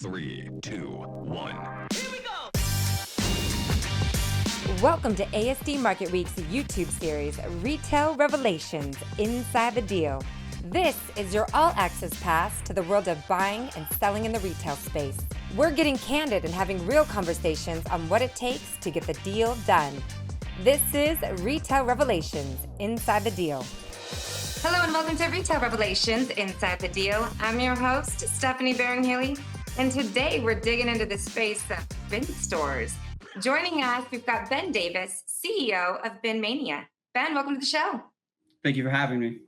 3, 2, 1. Here we go! Welcome to ASD Market Week's YouTube series, Retail Revelations Inside the Deal. This is your all-access pass to the world of buying and selling in the retail space. We're getting candid and having real conversations on what it takes to get the deal done. This is Retail Revelations Inside the Deal. Hello and welcome to Retail Revelations Inside the Deal. I'm your host, Stephanie Baring-Haley, and today we're digging into the space of bin stores. Joining us, we've got Ben Davis, CEO of Mania. Ben, welcome to the show. Thank you for having me.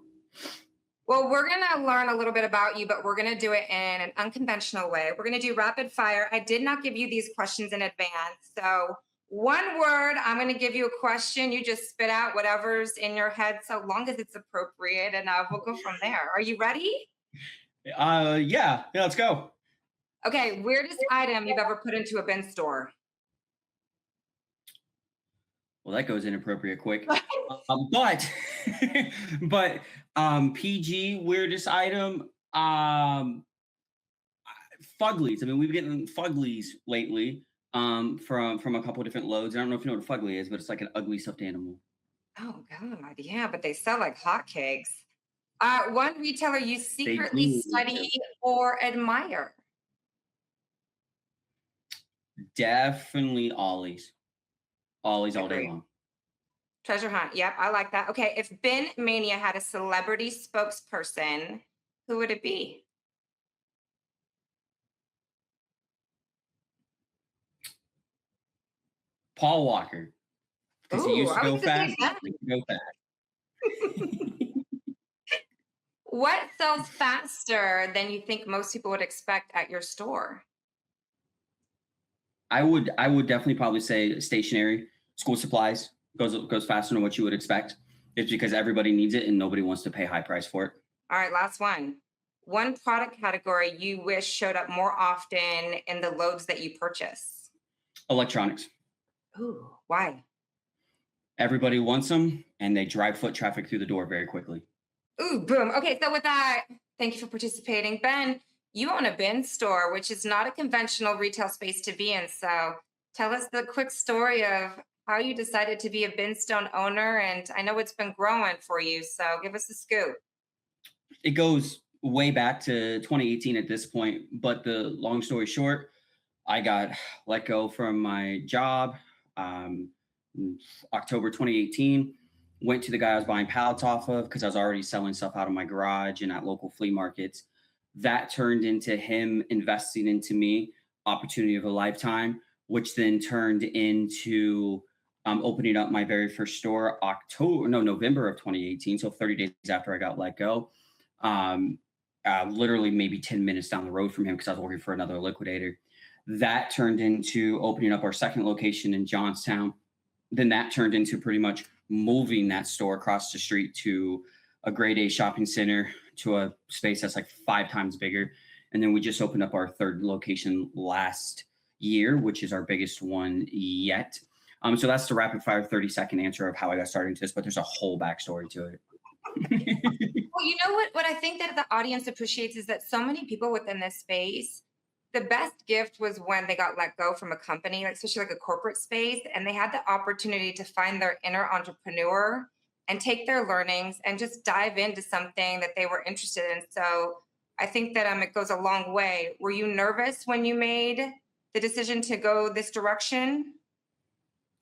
Well, we're going to learn a little bit about you, but we're going to do it in an unconventional way. We're going to do rapid fire. I did not give you these questions in advance. So one word, I'm going to give you a question. You just spit out whatever's in your head so long as it's appropriate, and we'll go from there. Are you ready? Yeah, let's go. Okay, weirdest item you've ever put into a bin store? Well, that goes inappropriate quick. but PG weirdest item, Fuglies. I mean, we've been getting Fuglies lately from a couple of different loads. I don't know if you know what a Fugly is, but it's like an ugly stuffed animal. Oh God, yeah, but they sell like hotcakes. One retailer you secretly study or admire? Definitely Ollie's. Ollie's all day long. Treasure hunt. Yep, I like that. Okay, if Mania had a celebrity spokesperson, who would it be? Paul Walker. Because he used to go fast. What sells faster than you think most people would expect at your store? I would definitely probably say stationery, school supplies goes faster than what you would expect. It's because everybody needs it and nobody wants to pay high price for it. All right, last one. One product category you wish showed up more often in the loads that you purchase? Electronics. Ooh, why? Everybody wants them and they drive foot traffic through the door very quickly. Ooh, boom. Okay, so with that, thank you for participating. Ben, you own a bin store, which is not a conventional retail space to be in. So tell us the quick story of how you decided to be a bin store owner. And I know it's been growing for you, so give us the scoop. It goes way back to 2018 at this point. But the long story short, I got let go from my job October 2018. Went to the guy I was buying pallets off of because I was already selling stuff out of my garage and at local flea markets. That turned into him investing into me, opportunity of a lifetime, which then turned into opening up my very first store November of 2018. So 30 days after I got let go, literally maybe 10 minutes down the road from him because I was working for another liquidator. That turned into opening up our second location in Johnstown. Then that turned into pretty much moving that store across the street to a grade A shopping center, to a space that's like 5 times bigger. And then we just opened up our third location last year, which is our biggest one yet. So that's the rapid fire 30-second answer of how I got started into this, but there's a whole backstory to it. Well, you know what I think that the audience appreciates is that so many people within this space, the best gift was when they got let go from a company, like especially like a corporate space, and they had the opportunity to find their inner entrepreneur and take their learnings and just dive into something that they were interested in. So I think that it goes a long way. Were you nervous when you made the decision to go this direction?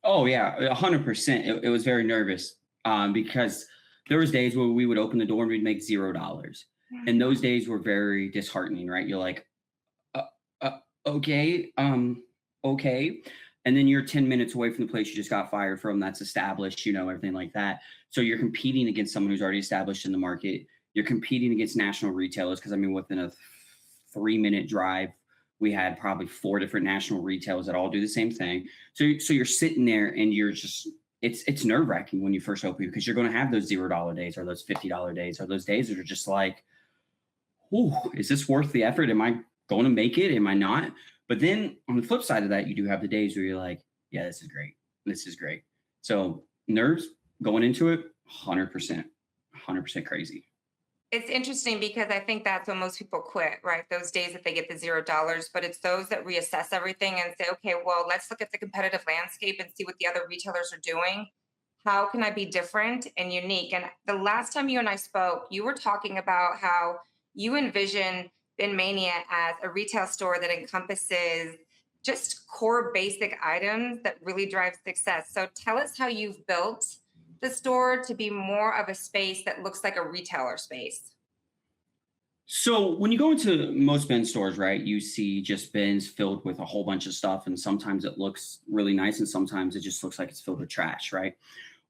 Oh yeah, 100%. It was very nervous because there was days where we would open the door and we'd make $0. And those days were very disheartening, right? You're like, okay. And then you're 10 minutes away from the place you just got fired from that's established, everything like that. So you're competing against someone who's already established in the market. You're competing against national retailers because, within a 3-minute drive, we had probably 4 different national retailers that all do the same thing. So you're sitting there and you're just, it's nerve-wracking when you first open because you're going to have those $0 days or those $50 days or those days that are just like, ooh, is this worth the effort? Am I going to make it? Am I not? But then on the flip side of that, you do have the days where you're like, yeah, this is great. This is great. So nerves going into it, 100% crazy. It's interesting because I think that's when most people quit, right? Those days that they get the $0, but it's those that reassess everything and say, okay, well, let's look at the competitive landscape and see what the other retailers are doing. How can I be different and unique? And the last time you and I spoke, you were talking about how you envision Bin Mania as a retail store that encompasses just core basic items that really drive success. So tell us how you've built the store to be more of a space that looks like a retailer space. So when you go into most bin stores, right, you see just bins filled with a whole bunch of stuff, and sometimes it looks really nice, and sometimes it just looks like it's filled with trash, right?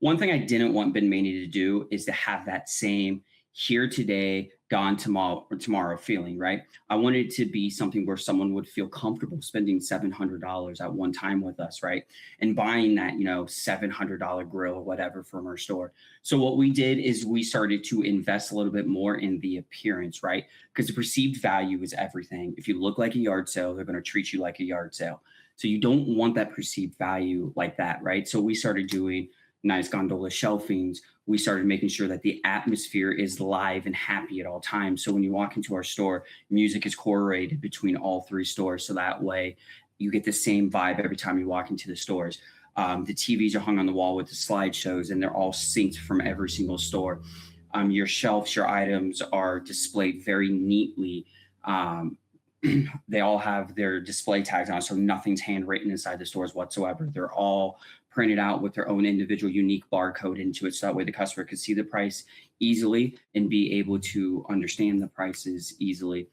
One thing I didn't want Bin Mania to do is to have that same here today, gone tomorrow, or tomorrow feeling, right? I wanted it to be something where someone would feel comfortable spending $700 at one time with us, right? And buying that, $700 grill or whatever from our store. So what we did is we started to invest a little bit more in the appearance, right? Because the perceived value is everything. If you look like a yard sale, they're going to treat you like a yard sale. So you don't want that perceived value like that, right? So we started doing nice gondola shelvings. We started making sure that the atmosphere is live and happy at all times. So when you walk into our store, music is correlated between all three stores. So that way you get the same vibe every time you walk into the stores. The TVs are hung on the wall with the slideshows, and they're all synced from every single store. Your shelves, your items are displayed very neatly. They all have their display tags on, so nothing's handwritten inside the stores whatsoever. They're all printed out with their own individual unique barcode into it, so that way the customer could see the price easily and be able to understand the prices easily.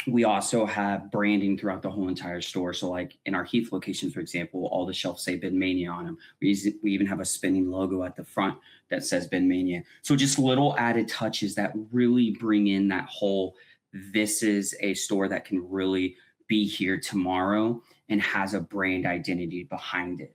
We also have branding throughout the whole entire store. So like in our Heath locations, for example, all the shelves say Bin Mania on them. We even have a spinning logo at the front that says Bin Mania. So just little added touches that really bring in that whole, this is a store that can really be here tomorrow and has a brand identity behind it.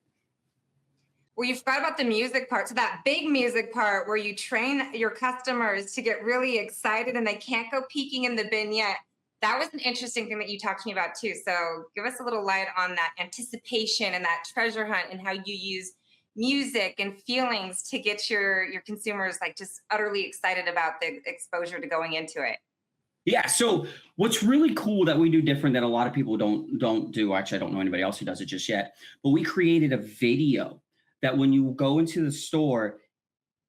Well, you forgot about the music part. So that big music part where you train your customers to get really excited and they can't go peeking in the bin yet. That was an interesting thing that you talked to me about too. So give us a little light on that anticipation and that treasure hunt and how you use music and feelings to get your consumers like just utterly excited about the exposure to going into it. Yeah. So what's really cool that we do different that a lot of people don't do. Actually, I don't know anybody else who does it just yet. But we created a video that when you go into the store,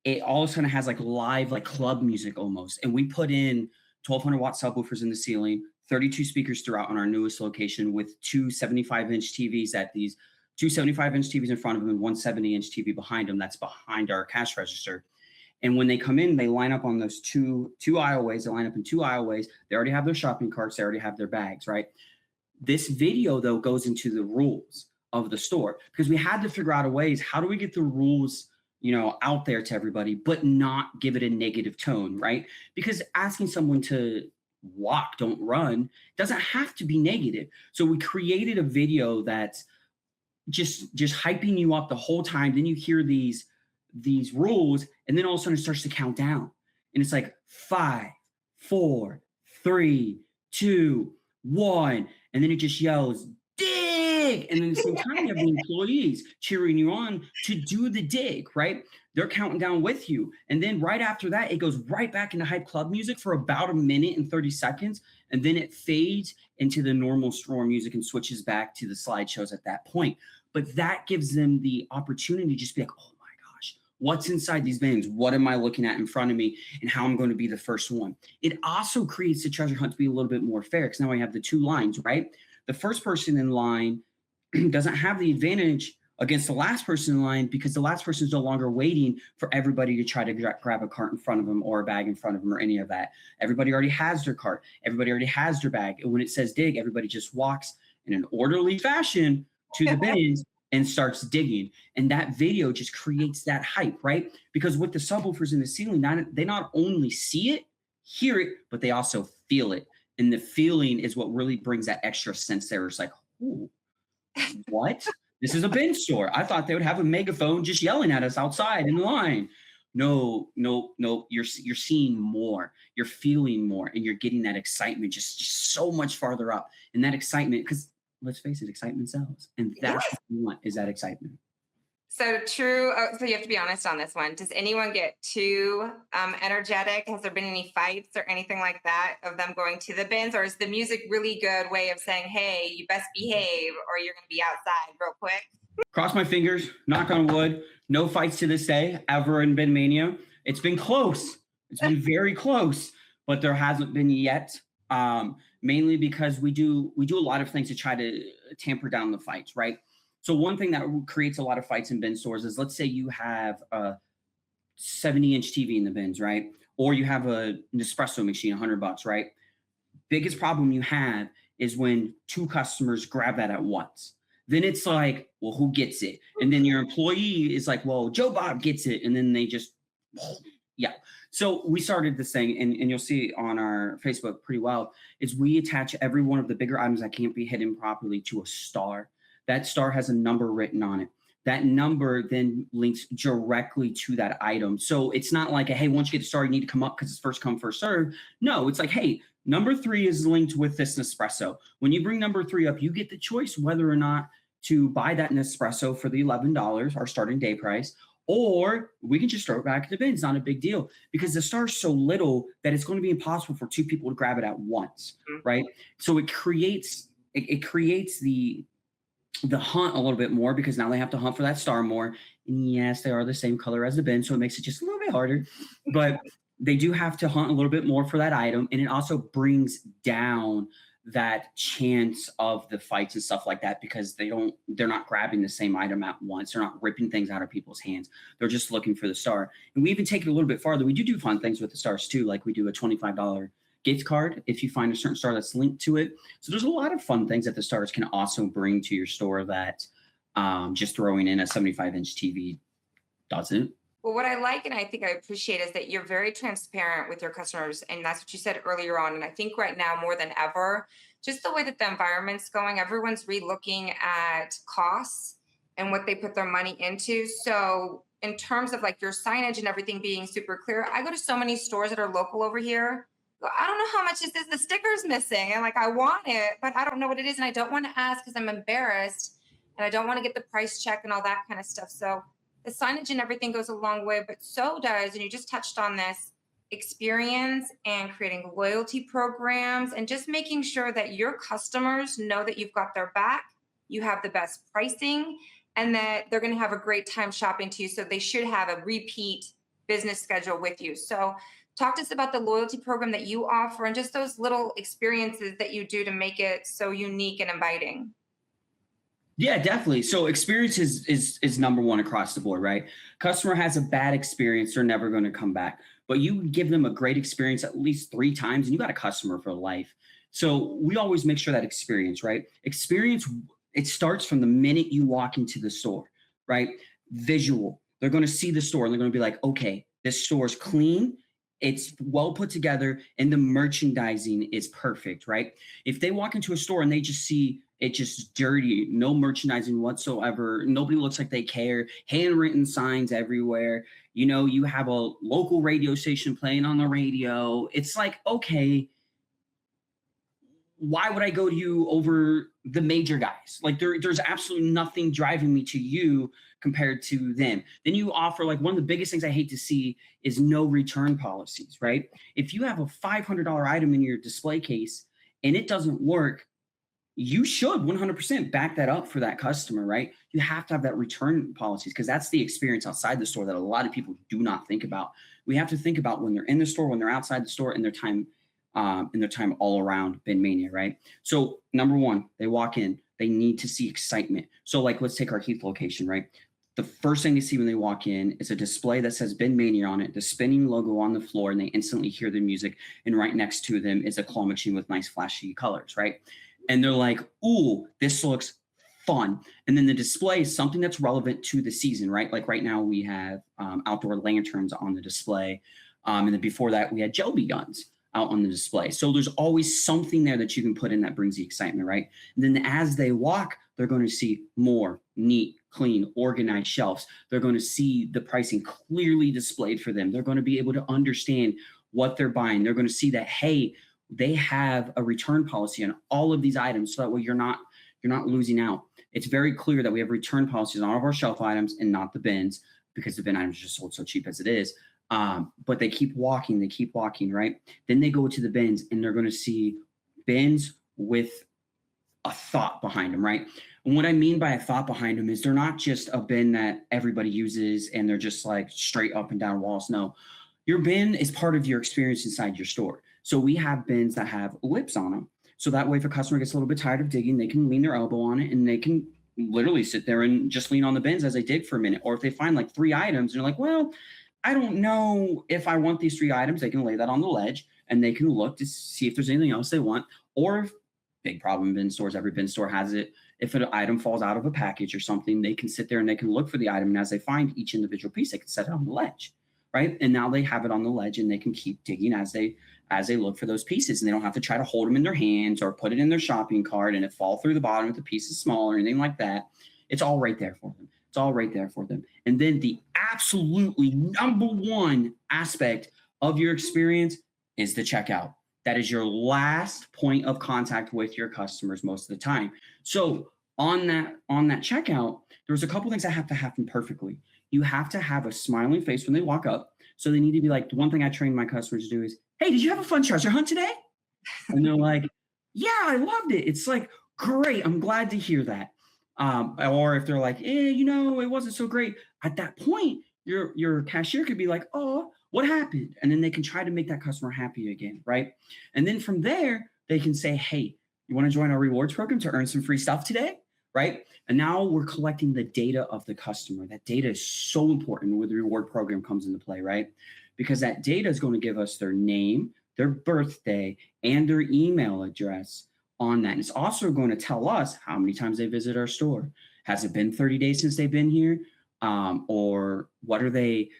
it all of a sudden has like live, like club music almost. And we put in 1200-watt subwoofers in the ceiling, 32 speakers throughout on our newest location with two 75-inch TVs at these two 75-inch TVs in front of them and one 70-inch TV behind them. That's behind our cash register. And when they come in, they line up on those two aisleways. They line up in two aisleways. They already have their shopping carts. They already have their bags, right? This video, though, goes into the rules of the store because we had to figure out a ways, how do we get the rules, out there to everybody, but not give it a negative tone, right? Because asking someone to walk, don't run, doesn't have to be negative. So we created a video that's just hyping you up the whole time. Then you hear these rules, and then all of a sudden it starts to count down. And it's like 5, 4, 3, 2, 1. And then it just yells, dig. And then at the same time, you have the employees cheering you on to do the dig, right? They're counting down with you. And then right after that, it goes right back into hype club music for about a minute and 30 seconds. And then it fades into the normal store music and switches back to the slideshows at that point. But that gives them the opportunity to just be like, oh, what's inside these bins? What am I looking at in front of me and how I'm going to be the first one? It also creates the treasure hunt to be a little bit more fair because now I have the two lines, right? The first person in line doesn't have the advantage against the last person in line because the last person is no longer waiting for everybody to try to grab a cart in front of them or a bag in front of them or any of that. Everybody already has their cart. Everybody already has their bag. And when it says dig, everybody just walks in an orderly fashion to the bins and starts digging. And that video just creates that hype, right? Because with the subwoofers in the ceiling, they not only see it, hear it, but they also feel it. And the feeling is what really brings that extra sense there. It's like, ooh, what? This is a bin store. I thought they would have a megaphone just yelling at us outside in line. No. You're seeing more. You're feeling more. And you're getting that excitement just so much farther up. And that excitement, because let's face it, excitement sells. And that's what we want, is that excitement. So true. So you have to be honest on this one. Does anyone get too energetic? Has there been any fights or anything like that of them going to the bins, or is the music really good way of saying, "Hey, you best behave, or you're going to be outside real quick"? Cross my fingers, knock on wood. No fights to this day ever in Bin Mania. It's been close. It's been very close, but there hasn't been yet. Mainly because we do a lot of things to try to tamper down the fights, right? So one thing that creates a lot of fights in bin stores is, let's say you have a 70-inch TV in the bins, right? Or you have an espresso machine, $100, right? Biggest problem you have is when two customers grab that at once. Then it's like, well, who gets it? And then your employee is like, well, Joe Bob gets it. And then they just, yeah. So we started this thing, and you'll see on our Facebook pretty well, is we attach every one of the bigger items that can't be hidden properly to a star. That star has a number written on it. That number then links directly to that item. So it's not like, hey, once you get the star, you need to come up because it's first come, first serve. No, it's like, hey, number 3 is linked with this Nespresso. When you bring number 3 up, you get the choice whether or not to buy that Nespresso for the $11, our starting day price, or we can just throw it back in the bin. It's not a big deal because the star is so little that it's going to be impossible for 2 people to grab it at once, right? So it creates the hunt a little bit more, because now they have to hunt for that star more. And yes, they are the same color as the bin, so it makes it just a little bit harder. But they do have to hunt a little bit more for that item, and it also brings down that chance of the fights and stuff like that, because they're not grabbing the same item at once. They're not ripping things out of people's hands. They're just looking for the star. And we even take it a little bit farther. We do fun things with the stars too. Like we do a $25 gift card if you find a certain star that's linked to it. So there's a lot of fun things that the stars can also bring to your store that just throwing in a 75-inch TV doesn't. Well, what I like and I think I appreciate is that you're very transparent with your customers. And that's what you said earlier on. And I think right now, more than ever, just the way that the environment's going, everyone's relooking at costs and what they put their money into. So in terms of like your signage and everything being super clear, I go to so many stores that are local over here. I don't know how much is this, the sticker's missing. And like, I want it, but I don't know what it is. And I don't want to ask because I'm embarrassed and I don't want to get the price check and all that kind of stuff. So the signage and everything goes a long way, but so does, and you just touched on this, experience and creating loyalty programs and just making sure that your customers know that you've got their back, you have the best pricing, and that they're going to have a great time shopping to you. So they should have a repeat business schedule with you. So talk to us about the loyalty program that you offer and just those little experiences that you do to make it so unique and inviting. Yeah, definitely. So experience is number one across the board, right? Customer has a bad experience, they're never going to come back. But you give them a great experience at least 3 times and you got a customer for life. So we always make sure that experience, right? Experience, it starts from the minute you walk into the store, right? Visual. They're going to see the store and they're going to be like, okay, this store is clean. It's well put together and the merchandising is perfect, right? If they walk into a store and they just see it just dirty, no merchandising whatsoever, nobody looks like they care, handwritten signs everywhere, you know, you have a local radio station playing on the radio. It's like, okay, why would I go to you over the major guys? Like there's absolutely nothing driving me to you compared to them. Then you offer, like, one of the biggest things I hate to see is no return policies, right? If you have a $500 item in your display case and it doesn't work, you should 100% back that up for that customer, right? You have to have that return policies because that's the experience outside the store that a lot of people do not think about. We have to think about when they're in the store, when they're outside the store, and their time all around Bin Mania, right? So number one, they walk in, they need to see excitement. So like, let's take our Heath location, right? The first thing they see when they walk in is a display that says Bin Mania on it, the spinning logo on the floor, and they instantly hear the music. And right next to them is a claw machine with nice flashy colors, right? And they're like, ooh, this looks fun. And then the display is something that's relevant to the season, right? Like right now we have outdoor lanterns on the display. And then before that, we had Joby guns out on the display. So there's always something there that you can put in that brings the excitement, right? And then as they walk, they're going to see more neat, clean, organized shelves. They're going to see the pricing clearly displayed for them. They're going to be able to understand what they're buying. They're going to see that, hey, they have a return policy on all of these items, so that way you're not You're not losing out. It's very clear that we have return policies on all of our shelf items and not the bins, because the bin items are just sold so cheap as it is. But they keep walking, right? Then they go to the bins and they're going to see bins with a thought behind them, right? And what I mean by a thought behind them is they're not just a bin that everybody uses and they're just like straight up and down walls. No, your bin is part of your experience inside your store. So we have bins that have lips on them. So that way, if a customer gets a little bit tired of digging, they can lean their elbow on it and they can literally sit there and just lean on the bins as they dig for a minute. Or if they find like 3 items and they're like, well, I don't know if I want these 3 items, they can lay that on the ledge and they can look to see if there's anything else they want. Or if, big problem in bin stores, every bin store has it, if an item falls out of a package or something, they can sit there and they can look for the item. And as they find each individual piece, they can set it on the ledge, right? And now they have it on the ledge and they can keep digging as they look for those pieces. And they don't have to try to hold them in their hands or put it in their shopping cart and it fall through the bottom if the piece is small or anything like that. It's all right there for them. It's all right there for them. And then the absolutely number one aspect of your experience is the checkout. That is your last point of contact with your customers most of the time. So on that checkout, there's a couple things that have to happen perfectly. You have to have a smiling face when they walk up. So they need to be like, the one thing I train my customers to do is, hey, did you have a fun treasure hunt today? And they're like, yeah, I loved it. It's like, great. I'm glad to hear that. Or if they're like, it wasn't so great. At that point, your cashier could be like, oh, what happened? And then they can try to make that customer happy again, right? And then from there, they can say, hey, you want to join our rewards program to earn some free stuff today, right? And now we're collecting the data of the customer. That data is so important when the reward program comes into play, right? Because that data is going to give us their name, their birthday, and their email address on that. And it's also going to tell us how many times they visit our store. Has it been 30 days since they've been here? Or what are they...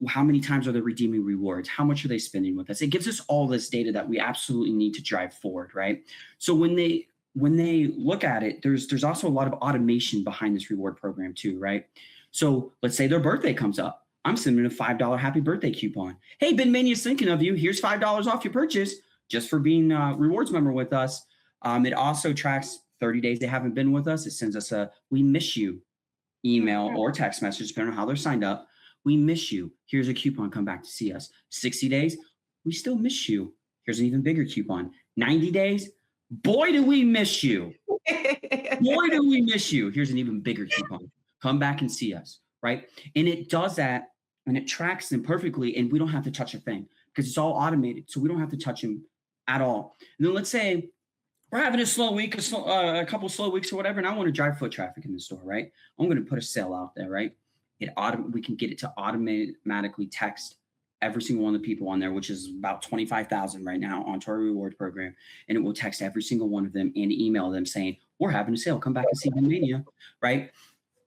How many times are they redeeming rewards? How much are they spending with us? It gives us all this data that we absolutely need to drive forward, right? So when they look at it, there's also a lot of automation behind this reward program too, right? So let's say their birthday comes up. I'm sending a $5 happy birthday coupon. Hey, Ben Mania's thinking of you. Here's $5 off your purchase just for being a rewards member with us. It also tracks 30 days they haven't been with us. It sends us a "we miss you" email or text message, depending on how they're signed up. We miss you. Here's a coupon. Come back to see us. 60 days. We still miss you. Here's an even bigger coupon. 90 days. Boy, do we miss you. Boy, do we miss you. Here's an even bigger coupon. Come back and see us, right? And it does that and it tracks them perfectly. And we don't have to touch a thing because it's all automated. So we don't have to touch them at all. And then let's say we're having a slow week, a couple slow weeks or whatever, and I want to drive foot traffic in the store, right? I'm going to put a sale out there, right? We can get it to automatically text every single one of the people on there, which is about 25,000 right now onto our reward program. And it will text every single one of them and email them saying, we're having a sale. Come back and see Mania, right?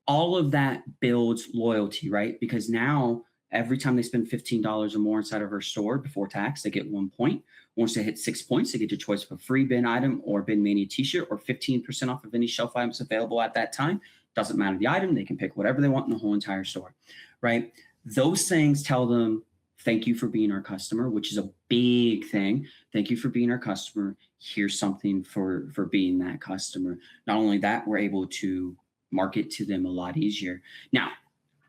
All of that builds loyalty, right? Because now every time they spend $15 or more inside of our store before tax, they get 1 point. Once they hit 6 points, they get your choice of a free bin item or bin Mania t-shirt or 15% off of any shelf items available at that time. Doesn't matter the item. They can pick whatever they want in the whole entire store, right? Those things tell them, thank you for being our customer, which is a big thing. Thank you for being our customer. Here's something for being that customer. Not only that, we're able to market to them a lot easier. Now,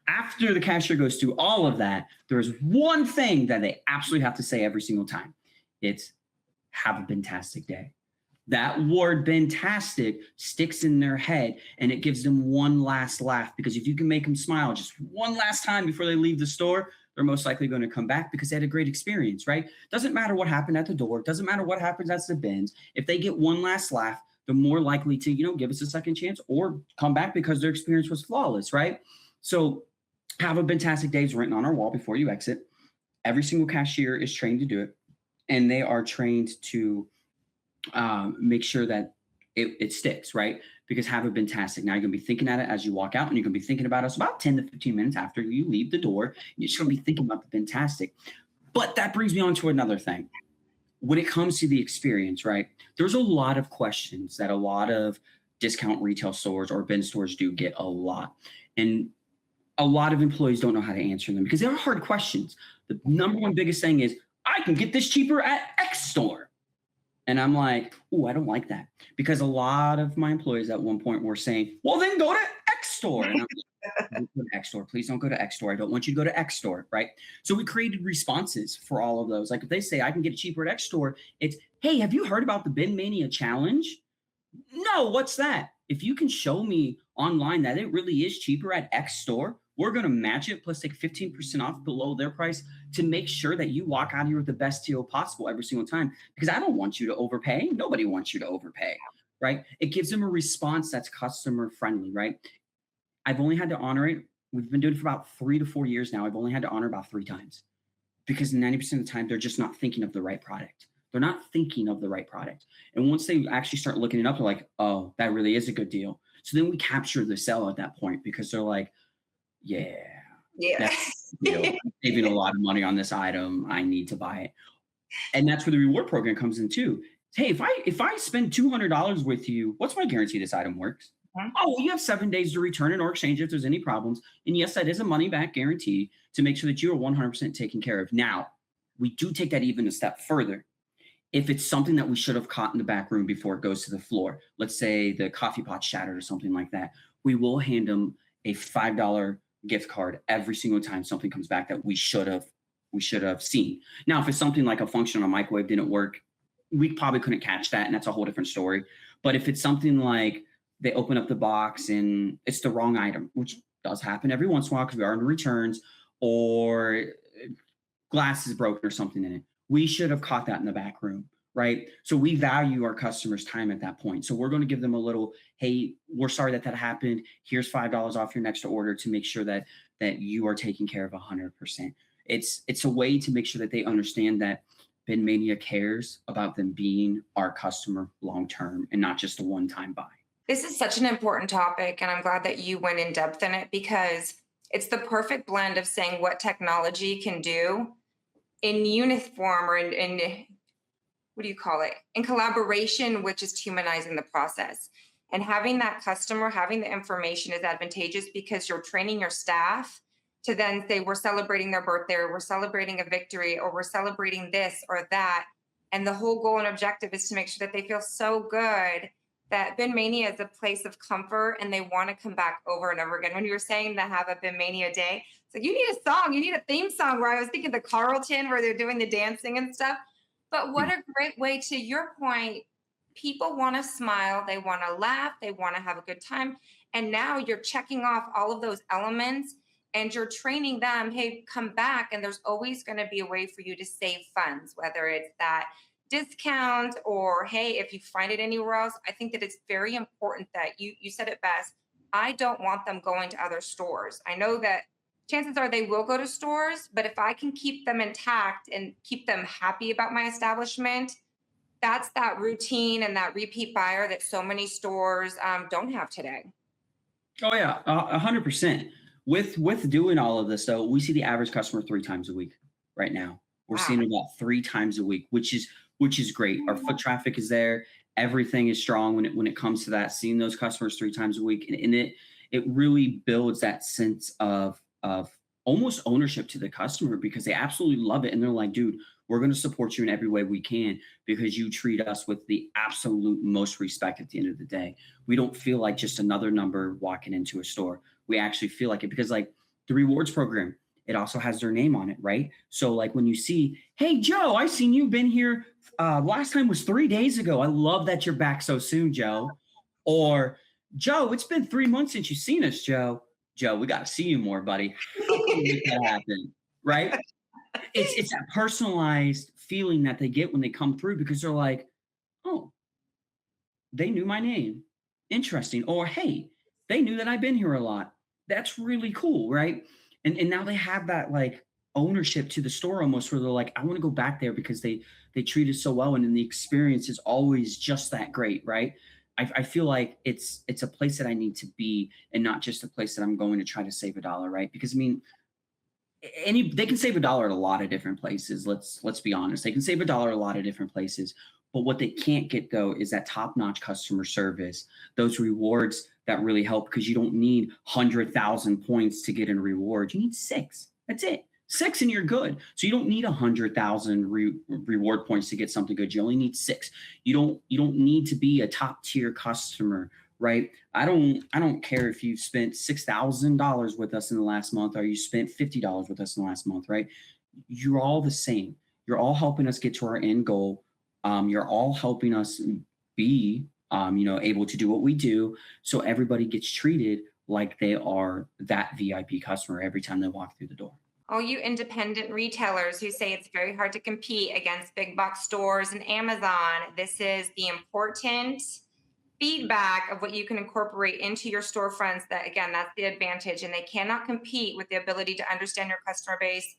after the cashier goes through all of that, there's one thing that they absolutely have to say every single time. It's have a fantastic day. That word "fantastic" sticks in their head and it gives them one last laugh, because if you can make them smile just one last time before they leave the store, they're most likely going to come back because they had a great experience, right? Doesn't matter what happened at the door. Doesn't matter what happens at the bins. If they get one last laugh, they're more likely to, give us a second chance or come back because their experience was flawless, right? So have a fantastic day is written on our wall before you exit. Every single cashier is trained to do it. And they are trained to make sure that it sticks, right? Because have a fantastic. Now you're going to be thinking at it as you walk out, and you're going to be thinking about us about 10 to 15 minutes after you leave the door. You're just going to be thinking about the fantastic. But that brings me on to another thing. When it comes to the experience, right? There's a lot of questions that a lot of discount retail stores or bin stores do get a lot. And a lot of employees don't know how to answer them because they are hard questions. The number one biggest thing is, I can get this cheaper at X store. And I'm like, ooh, I don't like that. Because a lot of my employees at one point were saying, well, then go to X store. And I'm like, don't go to X store. Please don't go to X store. I don't want you to go to X store, right? So we created responses for all of those. Like if they say I can get it cheaper at X store, it's, hey, have you heard about the Bin Mania challenge? No, what's that? If you can show me online that it really is cheaper at X store, we're going to match it plus take 15% off below their price to make sure that you walk out of here with the best deal possible every single time. Because I don't want you to overpay. Nobody wants you to overpay, right? It gives them a response that's customer friendly, right? I've only had to honor it. We've been doing it for about 3 to 4 years now. I've only had to honor about 3 times because 90% of the time they're just not thinking of the right product. They're not thinking of the right product. And once they actually start looking it up, they're like, oh, that really is a good deal. So then we capture the sell at that point because they're like, yeah, that's a good deal. I'm saving a lot of money on this item. I need to buy it. And that's where the reward program comes in too. Hey, if I spend $200 with you, what's my guarantee this item works? Oh, well, you have 7 days to return it or exchange it if there's any problems. And yes, that is a money back guarantee to make sure that you are 100% taken care of. Now, we do take that even a step further. If it's something that we should have caught in the back room before it goes to the floor, let's say the coffee pot shattered or something like that, we will hand them a $5 gift card every single time something comes back that we should have seen. Now, if it's something like a function on a microwave didn't work, we probably couldn't catch that, and that's a whole different story. But if it's something like they open up the box and it's the wrong item, which does happen every once in a while because we are in returns, or glass is broken or something in it, we should have caught that in the back room, right? So we value our customers' time at that point. So we're going to give them a little, hey, we're sorry that happened. Here's $5 off your next order to make sure that you are taken care of 100%. It's a way to make sure that they understand that Bin Mania cares about them being our customer long-term and not just a one-time buy. This is such an important topic, and I'm glad that you went in depth in it because it's the perfect blend of saying what technology can do in uniform or in what do you call it? In collaboration with just humanizing the process. And having that customer, having the information is advantageous because you're training your staff to then say, we're celebrating their birthday, or we're celebrating a victory, or we're celebrating this or that. And the whole goal and objective is to make sure that they feel so good that Bin Mania is a place of comfort and they want to come back over and over again. When you were saying to have a Bin Mania day, it's like, you need a song, you need a theme song, where I was thinking the Carlton where they're doing the dancing and stuff. But what a great way, to your point, people want to smile, they want to laugh, they want to have a good time. And now you're checking off all of those elements and you're training them, hey, come back. And there's always going to be a way for you to save funds, whether it's that discount or, hey, if you find it anywhere else. I think that it's very important that you said it best. I don't want them going to other stores. I know that chances are they will go to stores, but if I can keep them intact and keep them happy about my establishment, that's that routine and that repeat buyer that so many stores don't have today. Oh yeah, 100%. With doing all of this though, we see the average customer 3 times a week right now. We're seeing about 3 times a week, which is great. Our foot traffic is there. Everything is strong when it comes to that. Seeing those customers 3 times a week, and it really builds that sense of almost ownership to the customer because they absolutely love it. And they're like, dude, we're going to support you in every way we can because you treat us with the absolute most respect at the end of the day. We don't feel like just another number walking into a store. We actually feel like it because like the rewards program, it also has their name on it, right? So like when you see, hey, Joe, I seen you've been here. Last time was 3 days ago. I love that you're back so soon, Joe. Or Joe, it's been 3 months since you've seen us, Joe. Joe, we got to see you more, buddy. How can we make that happen? Right? It's that personalized feeling that they get when they come through because they're like, oh, they knew my name. Interesting. Or, hey, they knew that I've been here a lot. That's really cool, right? And now they have that like ownership to the store almost where they're like, I want to go back there because they treat us so well. And then the experience is always just that great, right? I feel like it's a place that I need to be and not just a place that I'm going to try to save $1, right? Because I mean, they can save $1 at a lot of different places. Let's be honest. They can save $1 a lot of different places. But what they can't get though is that top-notch customer service, those rewards that really help because you don't need 100,000 points to get in a reward. You need 6. That's it. 6 and you're good. So you don't need 100,000 reward points to get something good. You only need 6. You don't need to be a top tier customer, right? I don't care if you spent $6,000 with us in the last month or you spent $50 with us in the last month, right? You're all the same. You're all helping us get to our end goal. You're all helping us be, able to do what we do. So everybody gets treated like they are that VIP customer every time they walk through the door. All you independent retailers who say it's very hard to compete against big box stores and Amazon, this is the important feedback of what you can incorporate into your storefronts. That, again, that's the advantage. And they cannot compete with the ability to understand your customer base.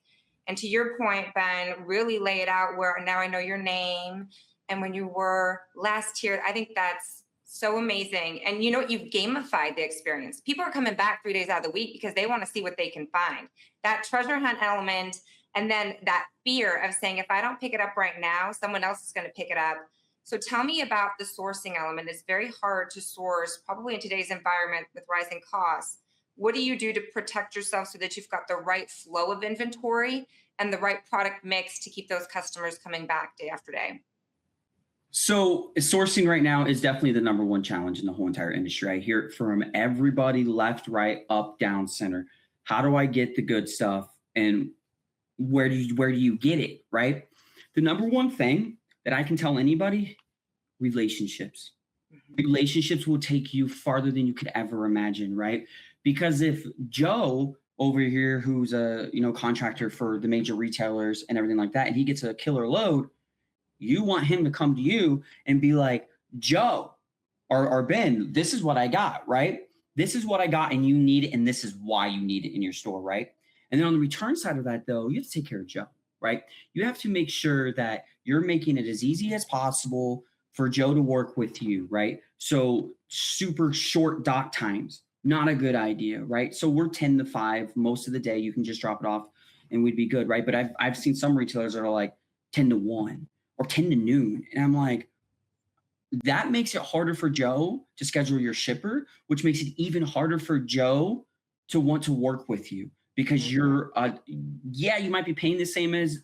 And to your point, Ben, really lay it out where now I know your name and when you were last here. I think that's so amazing. And you've gamified the experience. People are coming back 3 days out of the week because they want to see what they can find. That treasure hunt element, and then that fear of saying, if I don't pick it up right now, someone else is going to pick it up. So tell me about the sourcing element. It's very hard to source, probably in today's environment with rising costs. What do you do to protect yourself so that you've got the right flow of inventory and the right product mix to keep those customers coming back day after day? So sourcing right now is definitely the number one challenge in the whole entire industry. I hear it from everybody, left, right, up, down, center. How do I get the good stuff, and where do you get it, right? The number one thing that I can tell anybody, relationships. Relationships will take you farther than you could ever imagine, right? Because if Joe over here, who's a contractor for the major retailers and everything like that, and he gets a killer load, you want him to come to you and be like, Joe or Ben, this is what I got, right? This is what I got and you need it, and this is why you need it in your store, right? And then on the return side of that, though, you have to take care of Joe, right? You have to make sure that you're making it as easy as possible for Joe to work with you, right? So super short dock times, not a good idea, right? So we're 10 to 5 most of the day. You can just drop it off and we'd be good, right? But I've seen some retailers that are like 10 to 1 or 10 to noon. And I'm like, that makes it harder for Joe to schedule your shipper, which makes it even harder for Joe to want to work with you, because you're, you might be paying the same as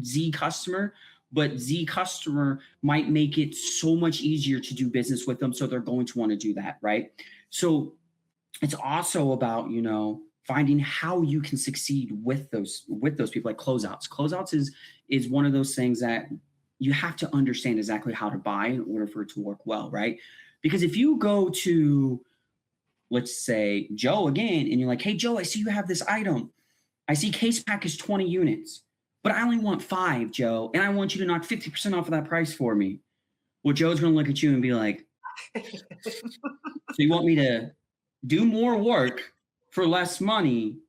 Z customer, but Z customer might make it so much easier to do business with them. So they're going to want to do that, right? So it's also about, finding how you can succeed with those people, like closeouts. Closeouts is one of those things that you have to understand exactly how to buy in order for it to work well, right? Because if you go to, let's say, Joe again, and you're like, hey, Joe, I see you have this item. I see case pack is 20 units, but I only want 5, Joe, and I want you to knock 50% off of that price for me. Well, Joe's going to look at you and be like, so you want me to do more work for less money?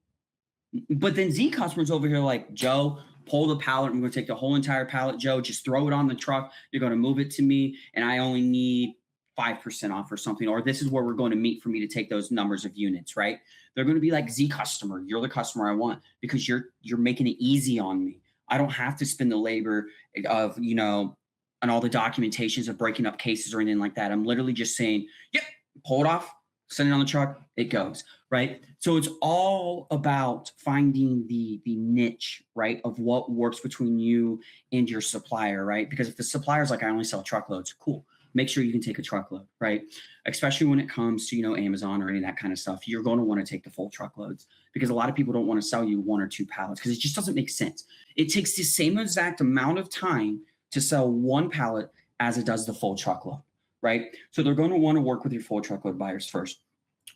But then Z customers over here like, Joe, pull the pallet. I'm going to take the whole entire pallet, Joe. Just throw it on the truck. You're going to move it to me, and I only need 5% off or something. Or this is where we're going to meet for me to take those numbers of units, right? They're going to be like, Z customer, you're the customer I want, because you're making it easy on me. I don't have to spend the labor of, and all the documentations of breaking up cases or anything like that. I'm literally just saying, yep, pull it off, send it on the truck, it goes, right? So it's all about finding the niche, right, of what works between you and your supplier, right? Because if the supplier's like, I only sell truckloads, cool. Make sure you can take a truckload, right? Especially when it comes to, Amazon or any of that kind of stuff, you're going to want to take the full truckloads, because a lot of people don't want to sell you 1 or 2 pallets because it just doesn't make sense. It takes the same exact amount of time to sell 1 pallet as it does the full truckload, right? So they're going to want to work with your full truckload buyers first.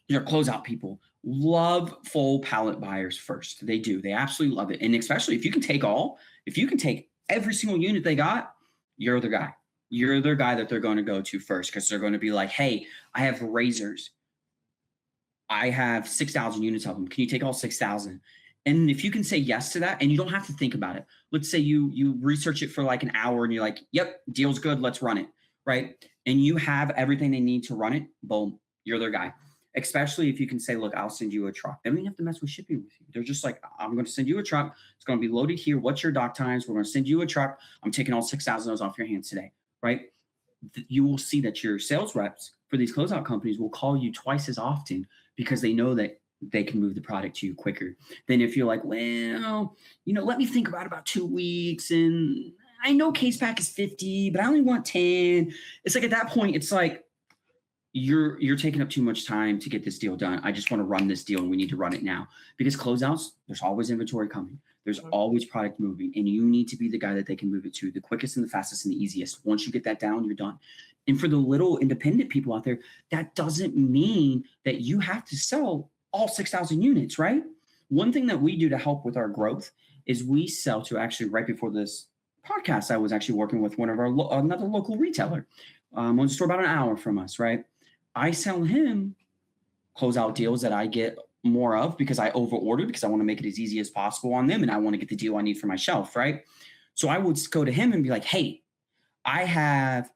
Your closeout people love full pallet buyers first. They do. They absolutely love it. And especially if you can take every single unit they got, you're the guy. You're the guy that they're going to go to first, because they're going to be like, hey, I have razors. I have 6,000 units of them. Can you take all 6,000? And if you can say yes to that, and you don't have to think about it. Let's say you research it for like an hour and you're like, yep, deal's good. Let's run it, right? And you have everything they need to run it. Boom, you're their guy. Especially if you can say, look, I'll send you a truck. They don't even have to mess with shipping with you. They're just like, I'm going to send you a truck. It's going to be loaded here. What's your dock times? We're going to send you a truck. I'm taking all 6,000 of those off your hands today, right? You will see that your sales reps for these closeout companies will call you twice as often, because they know that they can move the product to you quicker than if you're like, well, let me think about 2 weeks. And I know case pack is 50, but I only want 10. It's like at that point, it's like, you're taking up too much time to get this deal done. I just want to run this deal and we need to run it now, because closeouts, there's always inventory coming. There's always product moving, and you need to be the guy that they can move it to, the quickest and the fastest and the easiest. Once you get that down, you're done. And for the little independent people out there, that doesn't mean that you have to sell all 6,000 units, right? One thing that we do to help with our growth is we sell to, actually right before this podcast, I was actually working with one of our another local retailer, on a store about an hour from us, right? I sell him closeout deals that I get more of because I over order, because I want to make it as easy as possible on them and I want to get the deal I need for my shelf, right? So I would go to him and be like, hey, I have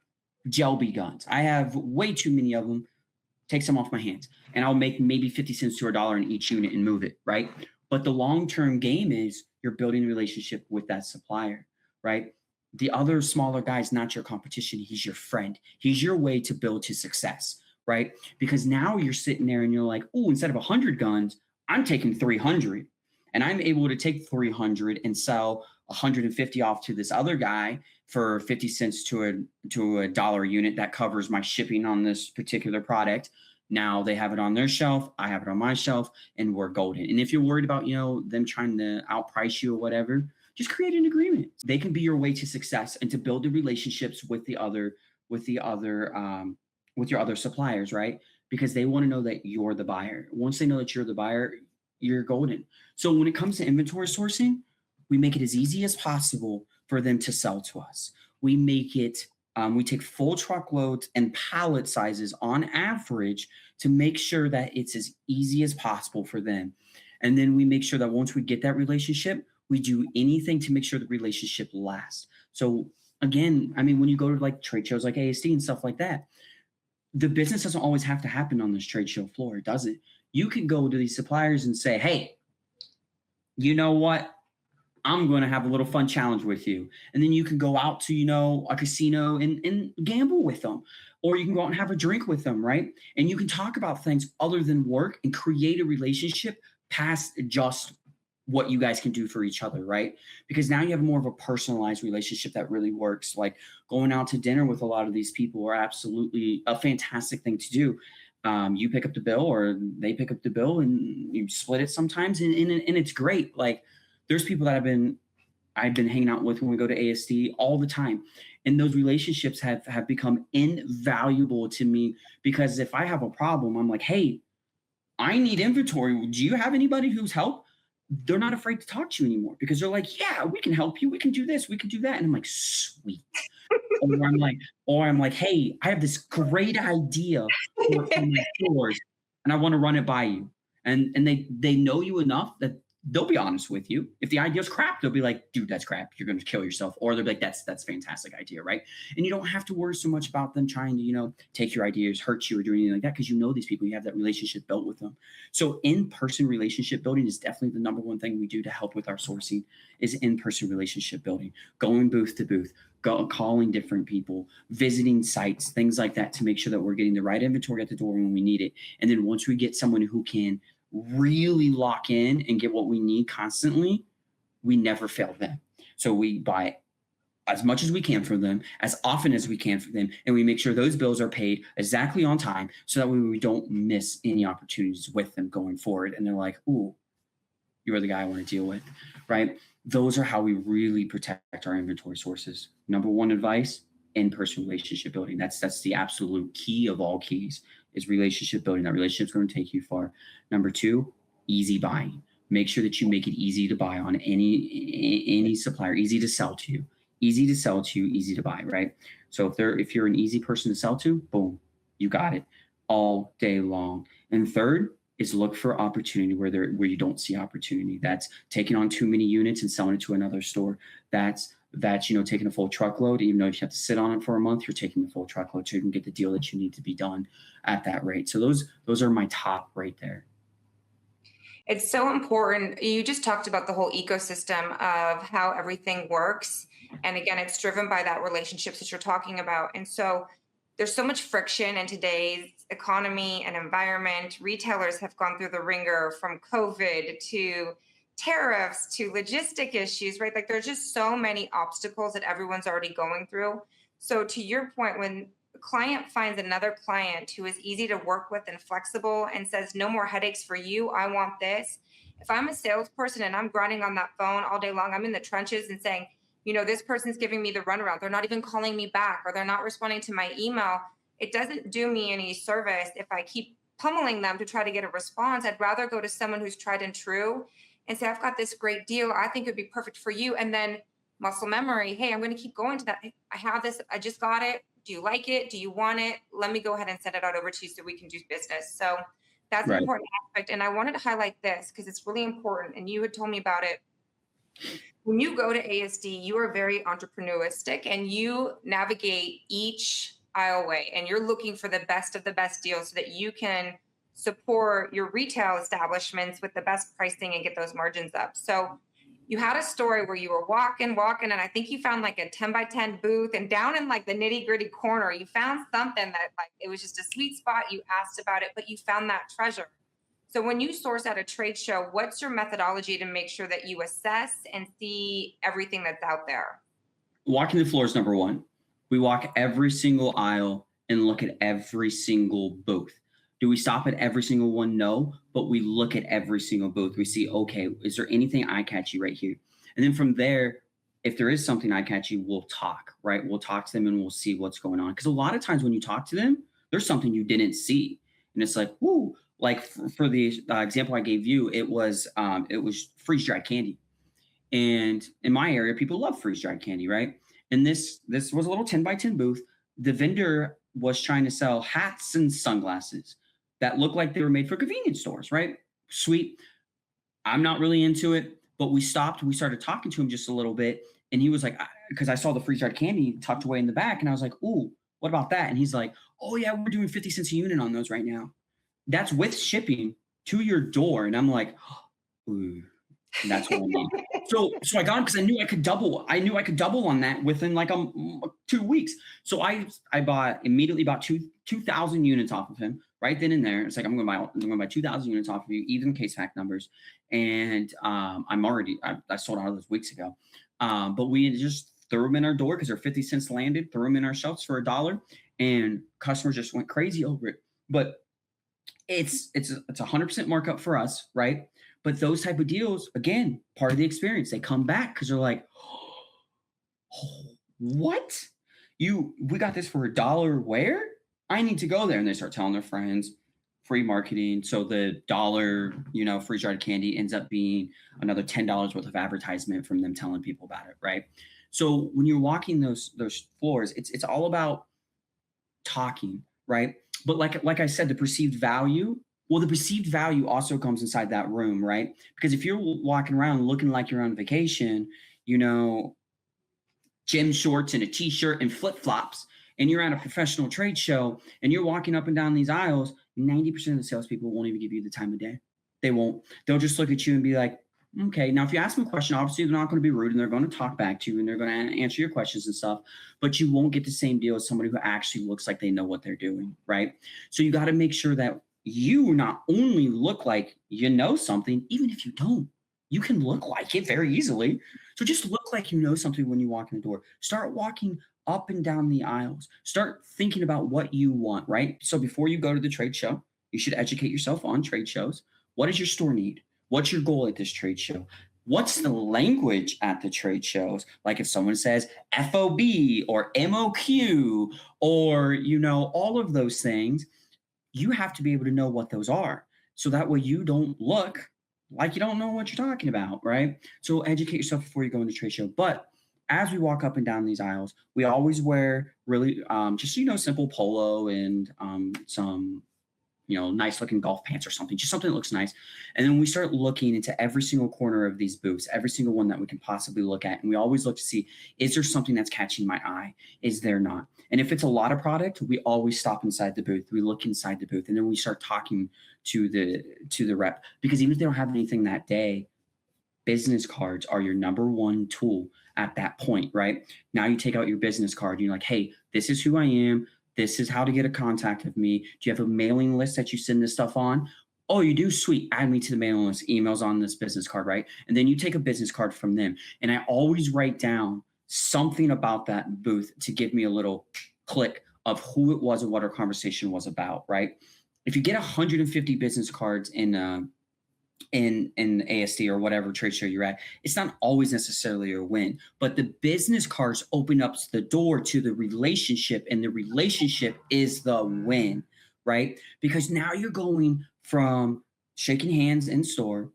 gel bee guns. I have way too many of them. Take some off my hands. And I'll make maybe 50 cents to $1 in each unit and move it, right? But the long-term game is you're building a relationship with that supplier, right? The other smaller guy is not your competition. He's your friend. He's your way to build to success, right? Because now you're sitting there and you're like, oh, instead of 100 guns, I'm taking 300. And I'm able to take 300 and sell 150 off to this other guy for 50 cents to a dollar unit. That covers my shipping on this particular product. Now they have it on their shelf, I have it on my shelf, and we're golden. And if you're worried about, them trying to outprice you or whatever, just create an agreement. They can be your way to success and to build the relationships with your other suppliers, right? Because they want to know that you're the buyer. Once they know that you're the buyer, you're golden. So when it comes to inventory sourcing, we make it as easy as possible for them to sell to us. We make it, we take full truckloads and pallet sizes on average to make sure that it's as easy as possible for them. And then we make sure that once we get that relationship, we do anything to make sure the relationship lasts. So again, I mean, when you go to like trade shows like ASD and stuff like that, the business doesn't always have to happen on this trade show floor. It doesn't. You can go to these suppliers and say, hey, you know what? I'm going to have a little fun challenge with you. And then you can go out to, a casino and gamble with them, or you can go out and have a drink with them, right? And you can talk about things other than work and create a relationship past just what you guys can do for each other, right? Because now you have more of a personalized relationship that really works. Like going out to dinner with a lot of these people are absolutely a fantastic thing to do. You pick up the bill or they pick up the bill and you split it sometimes. And it's great. Like there's people that I've been hanging out with when we go to ASD all the time. And those relationships have become invaluable to me, because if I have a problem, I'm like, hey, I need inventory. Do you have anybody who's help? They're not afraid to talk to you anymore, because they're like, yeah, we can help you. We can do this. We can do that. And I'm like, sweet. or I'm like, hey, I have this great idea for my stores and I want to run it by you. And they know you enough that they'll be honest with you. If the idea's crap, they'll be like, dude, that's crap. You're going to kill yourself. Or they'll be like, that's a fantastic idea, right? And you don't have to worry so much about them trying to, take your ideas, hurt you, or do anything like that, because you know these people, you have that relationship built with them. So in-person relationship building is definitely the number one thing we do to help with our sourcing, is in-person relationship building, going booth to booth, calling different people, visiting sites, things like that, to make sure that we're getting the right inventory at the door when we need it. And then once we get someone who can really lock in and get what we need constantly, we never fail them. So we buy as much as we can from them, as often as we can from them, and we make sure those bills are paid exactly on time, so that way we don't miss any opportunities with them going forward. And they're like, ooh, you're the guy I want to deal with, right? Those are how we really protect our inventory sources. Number one advice, in-person relationship building. That's the absolute key of all keys, is relationship building. That relationship's going to take you far. Number two, easy buying. Make sure that you make it easy to buy on any supplier, easy to sell to you, easy to buy, right? So if you're an easy person to sell to, boom, you got it all day long. And third is look for opportunity where you don't see opportunity. That's taking on too many units and selling it to another store. That's taking a full truckload. Even though you have to sit on it for a month, you're taking the full truckload so you can get the deal that you need to be done at that rate. So those are my top right there. It's so important. You just talked about the whole ecosystem of how everything works. And again, it's driven by that relationships that you're talking about. And so there's so much friction in today's economy and environment. Retailers have gone through the ringer from COVID to tariffs to logistic issues, right? Like there's just so many obstacles that everyone's already going through. So to your point, when a client finds another client who is easy to work with and flexible and says, no more headaches for you, I want this. If I'm a salesperson and I'm grinding on that phone all day long, I'm in the trenches and saying, this person's giving me the runaround. They're not even calling me back or they're not responding to my email. It doesn't do me any service if I keep pummeling them to try to get a response. I'd rather go to someone who's tried and true and say, I've got this great deal. I think it'd be perfect for you. And then muscle memory. Hey, I'm going to keep going to that. I have this. I just got it. Do you like it? Do you want it? Let me go ahead and send it out over to you so we can do business. So that's an Right. important aspect. And I wanted to highlight this because it's really important. And you had told me about it. When you go to ASD, you are very entrepreneuristic and you navigate each aisleway and you're looking for the best of the best deals so that you can support your retail establishments with the best pricing and get those margins up. So you had a story where you were walking, and I think you found like a 10 by 10 booth and down in like the nitty gritty corner, you found something that like, it was just a sweet spot. You asked about it, but you found that treasure. So when you source at a trade show, what's your methodology to make sure that you assess and see everything that's out there? Walking the floor is number one. We walk every single aisle and look at every single booth. Do we stop at every single one? No, but we look at every single booth. We see, okay, is there anything eye-catchy right here? And then from there, if there is something eye-catchy, we'll talk, right? We'll talk to them and we'll see what's going on. Because a lot of times when you talk to them, there's something you didn't see. And it's like, whoo, like for the example I gave you, it was freeze-dried candy. And in my area, people love freeze-dried candy, right? And this was a little 10 by 10 booth. The vendor was trying to sell hats and sunglasses that looked like they were made for convenience stores, right? Sweet. I'm not really into it, but we stopped. We started talking to him just a little bit. And he was like, because I saw the freeze-dried candy tucked away in the back. And I was like, ooh, what about that? And he's like, oh yeah, we're doing 50 cents a unit on those right now. That's with shipping to your door. And I'm like, ooh, that's what I need. So I got him because I knew I could double. I knew I could double on that within like 2 weeks. So I immediately bought 2,000 units off of him right then and there. It's like, I'm going to buy 2,000 units off of you, even case fact numbers. And I sold out of those weeks ago. But we just threw them in our door because they're 50 cents landed, threw them in our shelves for $1, and customers just went crazy over it. But it's 100% markup for us, right? But those type of deals, again, part of the experience. They come back because they're like, oh, what? We got this for $1 where? I need to go there. And they start telling their friends, free marketing. So the $1, freeze-dried candy ends up being another $10 worth of advertisement from them telling people about it, right? So when you're walking those floors, it's all about talking, right? But like I said, the perceived value also comes inside that room, right? Because if you're walking around looking like you're on vacation, gym shorts and a t-shirt and flip-flops, and you're at a professional trade show and you're walking up and down these aisles, 90% of the salespeople won't even give you the time of day. They won't. They'll just look at you and be like, okay. Now, if you ask them a question, obviously they're not going to be rude and they're going to talk back to you and they're going to answer your questions and stuff, but you won't get the same deal as somebody who actually looks like they know what they're doing, right? So you got to make sure that you not only look like you know something, even if you don't, you can look like it very easily. So just look like you know something when you walk in the door. Start walking up and down the aisles. Start thinking about what you want, right? So before you go to the trade show, you should educate yourself on trade shows. What does your store need? What's your goal at this trade show? What's the language at the trade shows? Like if someone says FOB or MOQ or, all of those things, you have to be able to know what those are. So that way you don't look like you don't know what you're talking about, right? So educate yourself before you go into trade show. But as we walk up and down these aisles, we always wear really just, simple polo and some, nice looking golf pants or something, just something that looks nice. And then we start looking into every single corner of these booths, every single one that we can possibly look at. And we always look to see, is there something that's catching my eye? Is there not? And if it's a lot of product, we always stop inside the booth. We look inside the booth and then we start talking to the rep, because even if they don't have anything that day, business cards are your number one tool at that point, right? Now you take out your business card and you're like, hey, this is who I am. This is how to get a contact of me. Do you have a mailing list that you send this stuff on? Oh, you do? Sweet. Add me to the mailing list. Emails on this business card, right? And then you take a business card from them. And I always write down something about that booth to give me a little click of who it was and what our conversation was about, right? If you get 150 business cards in ASD or whatever trade show you're at, it's not always necessarily a win, but the business cards open up the door to the relationship, and the relationship is the win, right? Because now you're going from shaking hands in store,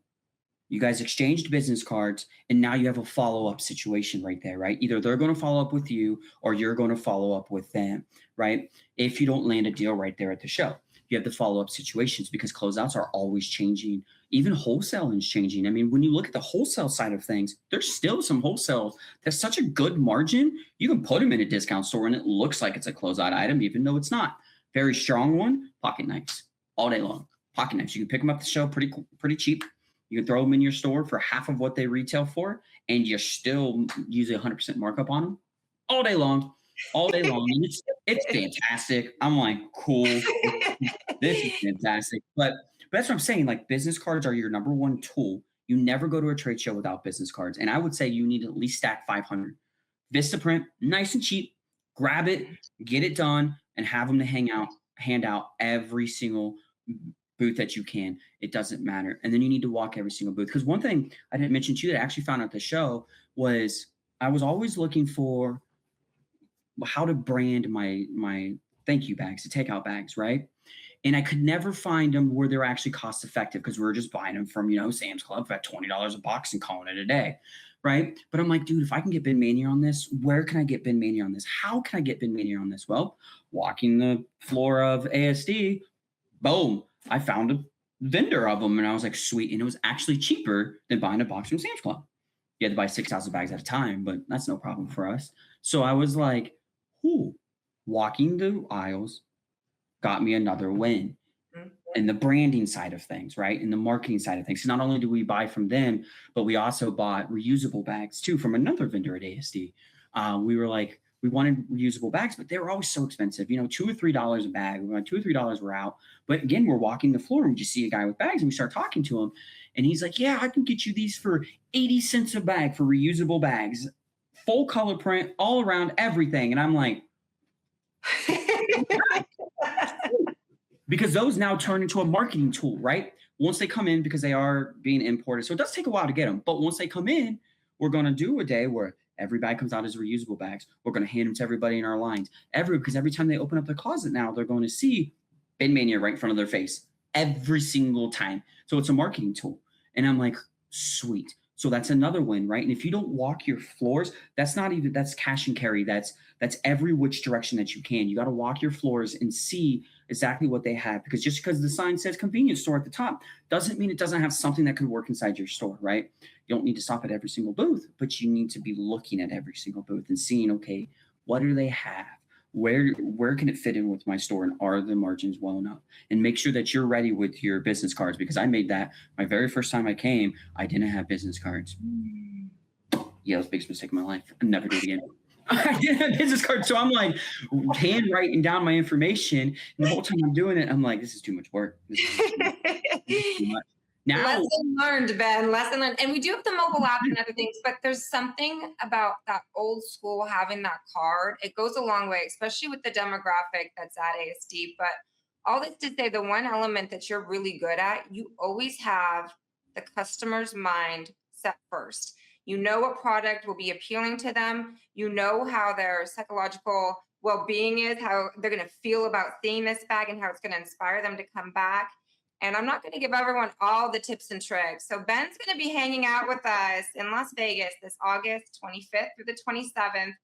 you guys exchanged business cards, and now you have a follow-up situation right there, right? Either they're going to follow up with you or you're going to follow up with them, right? If you don't land a deal right there at the show, you have the follow-up situations because closeouts are always changing. Even wholesale is changing. I mean, when you look at the wholesale side of things, there's still some wholesale that's such a good margin. You can put them in a discount store and it looks like it's a closeout item, even though it's not. Very strong one, pocket knives all day long. Pocket knives. You can pick them up at the show pretty cheap. You can throw them in your store for half of what they retail for, and you're still using 100% markup on them all day long. And it's fantastic. I'm like, cool. This is fantastic. But that's what I'm saying. Like, business cards are your number one tool. You never go to a trade show without business cards. And I would say you need to at least stack 500. Vistaprint, nice and cheap. Grab it, get it done, and have them to hand out every single booth that you can. It doesn't matter. And then you need to walk every single booth. Because one thing I didn't mention to you that I actually found out at the show was I was always looking for how to brand my thank you bags, the takeout bags, right? And I could never find them where they're actually cost effective because we were just buying them from, Sam's Club for $20 a box and calling it a day, right? But I'm like, dude, if I can get Ben Mania on this, where can I get Ben Mania on this? How can I get Ben Mania on this? Well, walking the floor of ASD, boom, I found a vendor of them, and I was like, sweet. And it was actually cheaper than buying a box from Sam's Club. You had to buy 6,000 bags at a time, but that's no problem for us. So I was like, walking the aisles got me another win. And the branding side of things, right? And the marketing side of things. So not only do we buy from them, but we also bought reusable bags too from another vendor at ASD. We were like, we wanted reusable bags, but they were always so expensive, $2 or $3 a bag. $2 or $3 were out. But again, we're walking the floor and we just see a guy with bags and we start talking to him. And he's like, yeah, I can get you these for 80 cents a bag for reusable bags, full color print, all around everything. And I'm like, because those now turn into a marketing tool, right? Once they come in, because they are being imported. So it does take a while to get them. But once they come in, we're going to do a day where every bag comes out as reusable bags. We're going to hand them to everybody in our lines. Because every time they open up the closet now, they're going to see Ben Mania right in front of their face every single time. So it's a marketing tool. And I'm like, sweet. So that's another win, right? And if you don't walk your floors, that's cash and carry. That's every which direction that you can. You got to walk your floors and see exactly what they have. Because just because the sign says convenience store at the top doesn't mean it doesn't have something that could work inside your store, right? You don't need to stop at every single booth, but you need to be looking at every single booth and seeing, okay, what do they have? Where can it fit in with my store, and are the margins well enough? And make sure that you're ready with your business cards, because I made that my very first time I came, I didn't have business cards. Yeah, it was the biggest mistake of my life. I'll never do it again. I didn't have business cards. So I'm like handwriting down my information. And the whole time I'm doing it, I'm like, this is too much work. This is too much. Now, lesson learned, Ben. Lesson learned. And we do have the mobile app and other things, but there's something about that old school having that card. It goes a long way, especially with the demographic that's at ASD. But all this to say, the one element that you're really good at, you always have the customer's mind set first. You know what product will be appealing to them. You know how their psychological well-being is, how they're going to feel about seeing this bag and how it's going to inspire them to come back. And I'm not going to give everyone all the tips and tricks. So Ben's going to be hanging out with us in Las Vegas this August 25th through the 27th.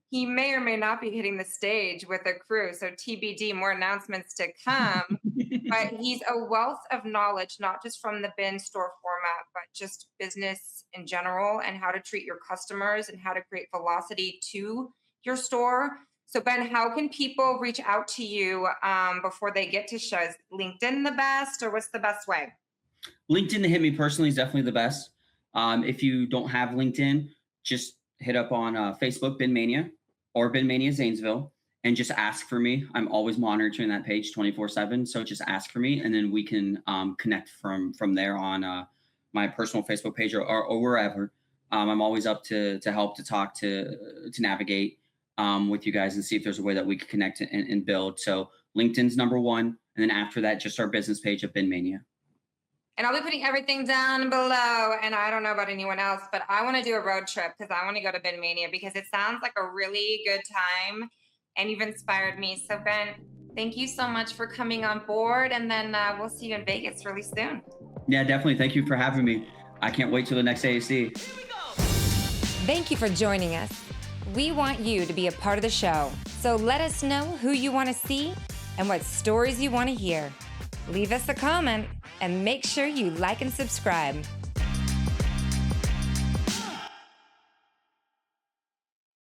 He may or may not be hitting the stage with a crew. So TBD, more announcements to come. But he's a wealth of knowledge, not just from the bin store format, but just business in general and how to treat your customers and how to create velocity to your store. So Ben, how can people reach out to you before they get to shows? LinkedIn the best, or what's the best way? LinkedIn to hit me personally is definitely the best. If you don't have LinkedIn, just hit up on Facebook, Ben Mania, or Ben Mania Zanesville. and just ask for me. I'm always monitoring that page 24/7. So just ask for me, and then we can connect from there on my personal Facebook page or wherever. I'm always up to help, to talk, to navigate with you guys and see if there's a way that we can connect and build. So LinkedIn's number one. And then after that, just our business page of Mania. And I'll be putting everything down below. And I don't know about anyone else, but I want to do a road trip because I want to go to Mania because it sounds like a really good time and you've inspired me. So Ben, thank you so much for coming on board. And then we'll see you in Vegas really soon. Yeah, definitely. Thank you for having me. I can't wait till the next AAC. Thank you for joining us. We want you to be a part of the show. So let us know who you want to see and what stories you want to hear. Leave us a comment and make sure you like and subscribe.